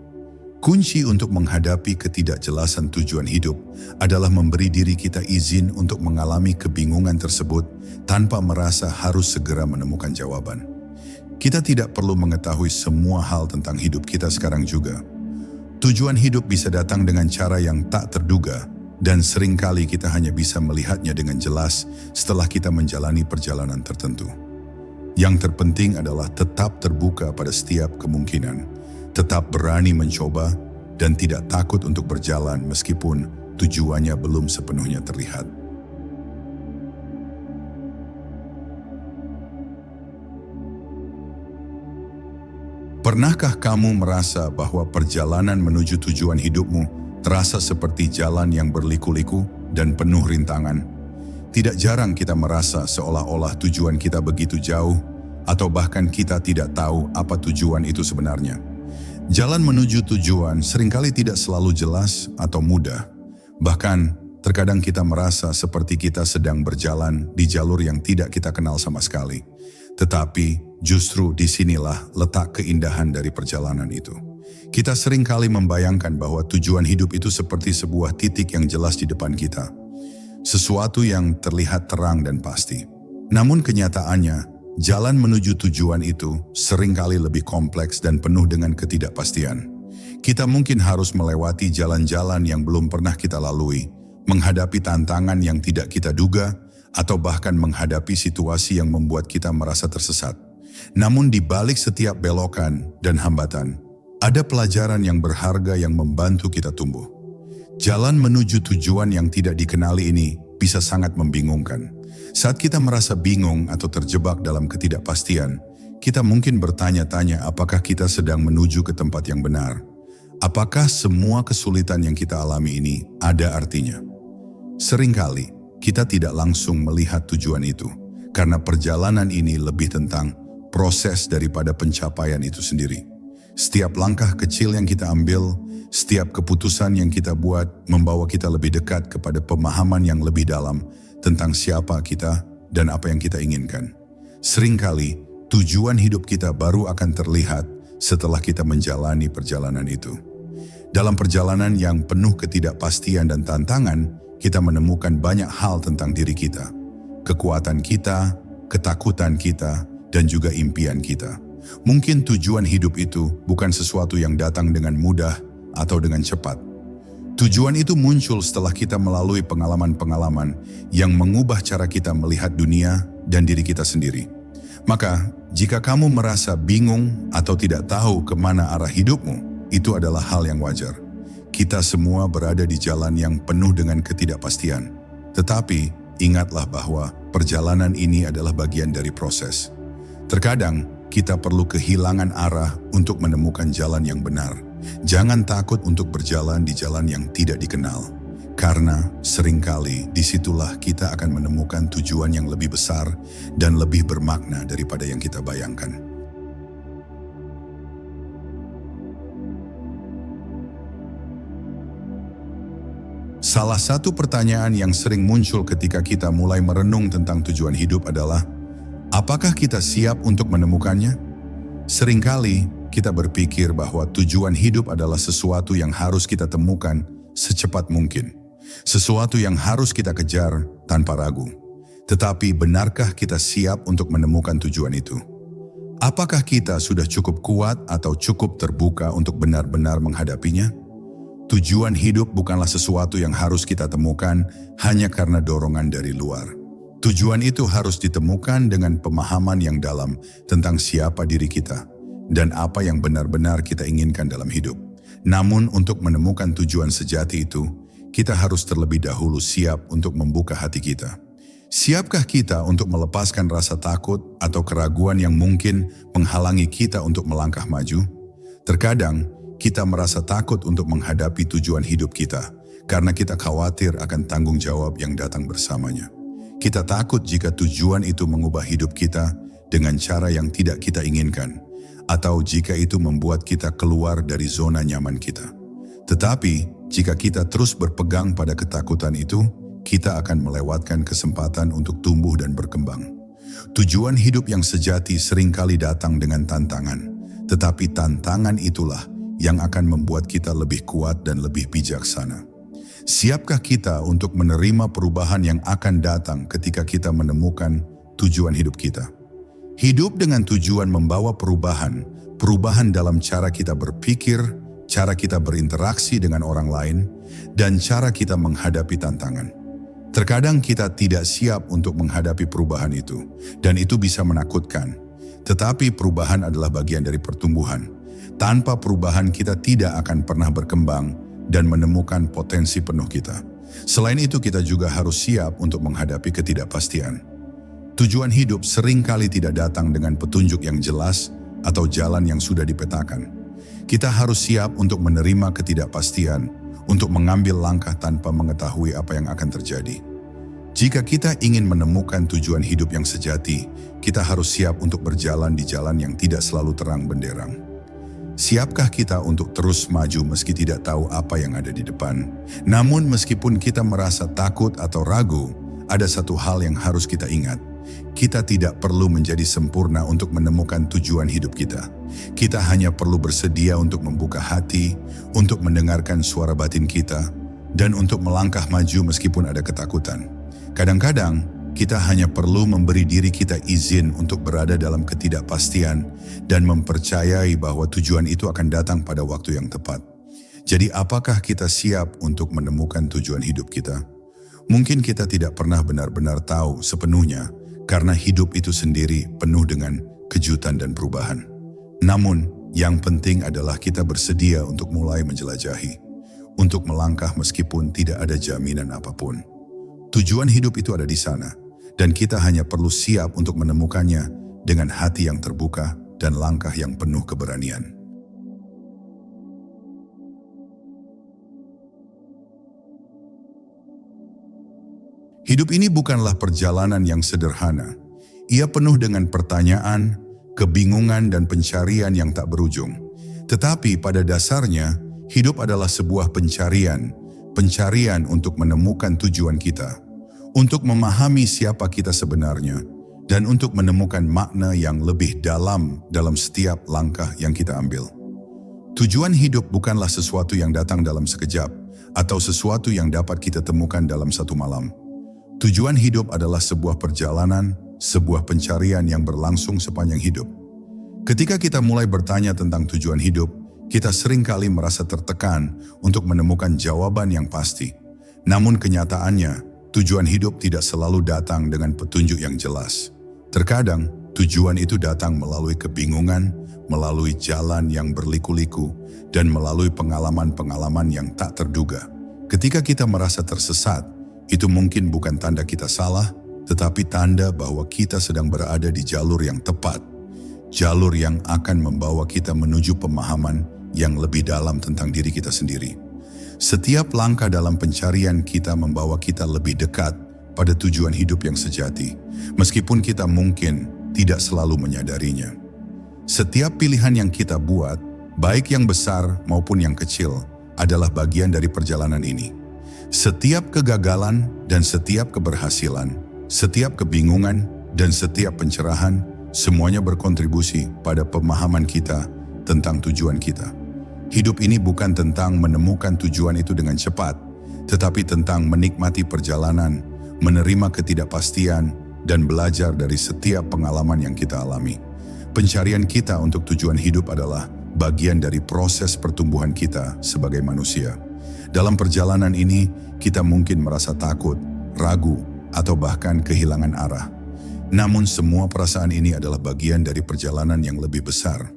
Kunci untuk menghadapi ketidakjelasan tujuan hidup adalah memberi diri kita izin untuk mengalami kebingungan tersebut tanpa merasa harus segera menemukan jawaban. Kita tidak perlu mengetahui semua hal tentang hidup kita sekarang juga. Tujuan hidup bisa datang dengan cara yang tak terduga, dan seringkali kita hanya bisa melihatnya dengan jelas setelah kita menjalani perjalanan tertentu. Yang terpenting adalah tetap terbuka pada setiap kemungkinan, tetap berani mencoba, dan tidak takut untuk berjalan meskipun tujuannya belum sepenuhnya terlihat. Pernahkah kamu merasa bahwa perjalanan menuju tujuan hidupmu terasa seperti jalan yang berliku-liku dan penuh rintangan? Tidak jarang kita merasa seolah-olah tujuan kita begitu jauh, atau bahkan kita tidak tahu apa tujuan itu sebenarnya. Jalan menuju tujuan seringkali tidak selalu jelas atau mudah. Bahkan, terkadang kita merasa seperti kita sedang berjalan di jalur yang tidak kita kenal sama sekali. Tetapi, justru disinilah letak keindahan dari perjalanan itu. Kita seringkali membayangkan bahwa tujuan hidup itu seperti sebuah titik yang jelas di depan kita. Sesuatu yang terlihat terang dan pasti. Namun kenyataannya, jalan menuju tujuan itu seringkali lebih kompleks dan penuh dengan ketidakpastian. Kita mungkin harus melewati jalan-jalan yang belum pernah kita lalui, menghadapi tantangan yang tidak kita duga, atau bahkan menghadapi situasi yang membuat kita merasa tersesat. Namun di balik setiap belokan dan hambatan, ada pelajaran yang berharga yang membantu kita tumbuh. Jalan menuju tujuan yang tidak dikenali ini bisa sangat membingungkan. Saat kita merasa bingung atau terjebak dalam ketidakpastian, kita mungkin bertanya-tanya apakah kita sedang menuju ke tempat yang benar. Apakah semua kesulitan yang kita alami ini ada artinya? Seringkali kita tidak langsung melihat tujuan itu, karena perjalanan ini lebih tentang proses daripada pencapaian itu sendiri. Setiap langkah kecil yang kita ambil, setiap keputusan yang kita buat membawa kita lebih dekat kepada pemahaman yang lebih dalam tentang siapa kita dan apa yang kita inginkan. Seringkali tujuan hidup kita baru akan terlihat setelah kita menjalani perjalanan itu. Dalam perjalanan yang penuh ketidakpastian dan tantangan, kita menemukan banyak hal tentang diri kita, kekuatan kita, ketakutan kita, dan juga impian kita. Mungkin tujuan hidup itu bukan sesuatu yang datang dengan mudah atau dengan cepat. Tujuan itu muncul setelah kita melalui pengalaman-pengalaman yang mengubah cara kita melihat dunia dan diri kita sendiri. Maka, jika kamu merasa bingung atau tidak tahu kemana arah hidupmu, itu adalah hal yang wajar. Kita semua berada di jalan yang penuh dengan ketidakpastian. Tetapi, ingatlah bahwa perjalanan ini adalah bagian dari proses. Terkadang, kita perlu kehilangan arah untuk menemukan jalan yang benar. Jangan takut untuk berjalan di jalan yang tidak dikenal. Karena seringkali disitulah kita akan menemukan tujuan yang lebih besar dan lebih bermakna daripada yang kita bayangkan. Salah satu pertanyaan yang sering muncul ketika kita mulai merenung tentang tujuan hidup adalah, apakah kita siap untuk menemukannya? Seringkali kita berpikir bahwa tujuan hidup adalah sesuatu yang harus kita temukan secepat mungkin. Sesuatu yang harus kita kejar tanpa ragu. Tetapi benarkah kita siap untuk menemukan tujuan itu? Apakah kita sudah cukup kuat atau cukup terbuka untuk benar-benar menghadapinya? Tujuan hidup bukanlah sesuatu yang harus kita temukan hanya karena dorongan dari luar. Tujuan itu harus ditemukan dengan pemahaman yang dalam tentang siapa diri kita dan apa yang benar-benar kita inginkan dalam hidup. Namun untuk menemukan tujuan sejati itu, kita harus terlebih dahulu siap untuk membuka hati kita. Siapkah kita untuk melepaskan rasa takut atau keraguan yang mungkin menghalangi kita untuk melangkah maju? Terkadang, kita merasa takut untuk menghadapi tujuan hidup kita karena kita khawatir akan tanggung jawab yang datang bersamanya. Kita takut jika tujuan itu mengubah hidup kita dengan cara yang tidak kita inginkan, atau jika itu membuat kita keluar dari zona nyaman kita. Tetapi, jika kita terus berpegang pada ketakutan itu, kita akan melewatkan kesempatan untuk tumbuh dan berkembang. Tujuan hidup yang sejati seringkali datang dengan tantangan, tetapi tantangan itulah yang akan membuat kita lebih kuat dan lebih bijaksana. Siapkah kita untuk menerima perubahan yang akan datang ketika kita menemukan tujuan hidup kita? Hidup dengan tujuan membawa perubahan dalam cara kita berpikir, cara kita berinteraksi dengan orang lain, dan cara kita menghadapi tantangan. Terkadang kita tidak siap untuk menghadapi perubahan itu, dan itu bisa menakutkan. Tetapi perubahan adalah bagian dari pertumbuhan. Tanpa perubahan kita tidak akan pernah berkembang dan menemukan potensi penuh kita. Selain itu kita juga harus siap untuk menghadapi ketidakpastian. Tujuan hidup seringkali tidak datang dengan petunjuk yang jelas atau jalan yang sudah dipetakan. Kita harus siap untuk menerima ketidakpastian, untuk mengambil langkah tanpa mengetahui apa yang akan terjadi. Jika kita ingin menemukan tujuan hidup yang sejati, kita harus siap untuk berjalan di jalan yang tidak selalu terang benderang. Siapkah kita untuk terus maju meski tidak tahu apa yang ada di depan? Namun meskipun kita merasa takut atau ragu, ada satu hal yang harus kita ingat. Kita tidak perlu menjadi sempurna untuk menemukan tujuan hidup kita. Kita hanya perlu bersedia untuk membuka hati, untuk mendengarkan suara batin kita, dan untuk melangkah maju meskipun ada ketakutan. Kadang-kadang, kita hanya perlu memberi diri kita izin untuk berada dalam ketidakpastian dan mempercayai bahwa tujuan itu akan datang pada waktu yang tepat. Jadi apakah kita siap untuk menemukan tujuan hidup kita? Mungkin kita tidak pernah benar-benar tahu sepenuhnya karena hidup itu sendiri penuh dengan kejutan dan perubahan. Namun, yang penting adalah kita bersedia untuk mulai menjelajahi, untuk melangkah meskipun tidak ada jaminan apapun. Tujuan hidup itu ada di sana. Dan kita hanya perlu siap untuk menemukannya dengan hati yang terbuka dan langkah yang penuh keberanian. Hidup ini bukanlah perjalanan yang sederhana. Ia penuh dengan pertanyaan, kebingungan, dan pencarian yang tak berujung. Tetapi pada dasarnya, hidup adalah sebuah pencarian untuk menemukan tujuan kita. Untuk memahami siapa kita sebenarnya, dan untuk menemukan makna yang lebih dalam setiap langkah yang kita ambil. Tujuan hidup bukanlah sesuatu yang datang dalam sekejap, atau sesuatu yang dapat kita temukan dalam satu malam. Tujuan hidup adalah sebuah perjalanan, sebuah pencarian yang berlangsung sepanjang hidup. Ketika kita mulai bertanya tentang tujuan hidup, kita seringkali merasa tertekan untuk menemukan jawaban yang pasti. Namun kenyataannya, tujuan hidup tidak selalu datang dengan petunjuk yang jelas. Terkadang, tujuan itu datang melalui kebingungan, melalui jalan yang berliku-liku, dan melalui pengalaman-pengalaman yang tak terduga. Ketika kita merasa tersesat, itu mungkin bukan tanda kita salah, tetapi tanda bahwa kita sedang berada di jalur yang tepat. Jalur yang akan membawa kita menuju pemahaman yang lebih dalam tentang diri kita sendiri. Setiap langkah dalam pencarian kita membawa kita lebih dekat pada tujuan hidup yang sejati, meskipun kita mungkin tidak selalu menyadarinya. Setiap pilihan yang kita buat, baik yang besar maupun yang kecil, adalah bagian dari perjalanan ini. Setiap kegagalan dan setiap keberhasilan, setiap kebingungan dan setiap pencerahan, semuanya berkontribusi pada pemahaman kita tentang tujuan kita. Hidup ini bukan tentang menemukan tujuan itu dengan cepat, tetapi tentang menikmati perjalanan, menerima ketidakpastian, dan belajar dari setiap pengalaman yang kita alami. Pencarian kita untuk tujuan hidup adalah bagian dari proses pertumbuhan kita sebagai manusia. Dalam perjalanan ini, kita mungkin merasa takut, ragu, atau bahkan kehilangan arah. Namun semua perasaan ini adalah bagian dari perjalanan yang lebih besar.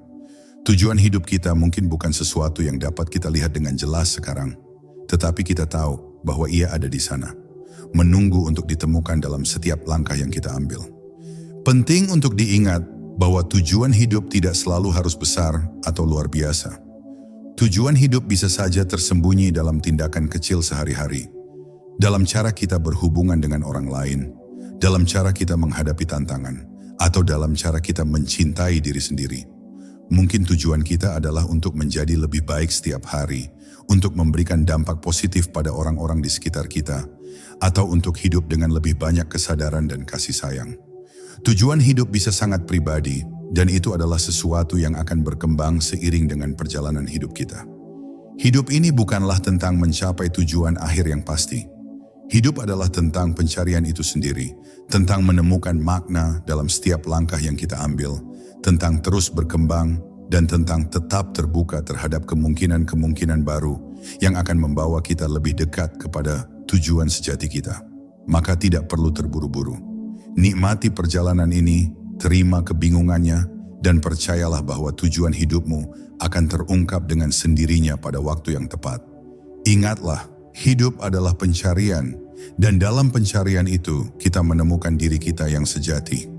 Tujuan hidup kita mungkin bukan sesuatu yang dapat kita lihat dengan jelas sekarang, tetapi kita tahu bahwa ia ada di sana, menunggu untuk ditemukan dalam setiap langkah yang kita ambil. Penting untuk diingat bahwa tujuan hidup tidak selalu harus besar atau luar biasa. Tujuan hidup bisa saja tersembunyi dalam tindakan kecil sehari-hari, dalam cara kita berhubungan dengan orang lain, dalam cara kita menghadapi tantangan, atau dalam cara kita mencintai diri sendiri. Mungkin tujuan kita adalah untuk menjadi lebih baik setiap hari, untuk memberikan dampak positif pada orang-orang di sekitar kita, atau untuk hidup dengan lebih banyak kesadaran dan kasih sayang. Tujuan hidup bisa sangat pribadi, dan itu adalah sesuatu yang akan berkembang seiring dengan perjalanan hidup kita. Hidup ini bukanlah tentang mencapai tujuan akhir yang pasti. Hidup adalah tentang pencarian itu sendiri, tentang menemukan makna dalam setiap langkah yang kita ambil, tentang terus berkembang, dan tentang tetap terbuka terhadap kemungkinan-kemungkinan baru yang akan membawa kita lebih dekat kepada tujuan sejati kita. Maka tidak perlu terburu-buru. Nikmati perjalanan ini, terima kebingungannya, dan percayalah bahwa tujuan hidupmu akan terungkap dengan sendirinya pada waktu yang tepat. Ingatlah, hidup adalah pencarian, dan dalam pencarian itu kita menemukan diri kita yang sejati.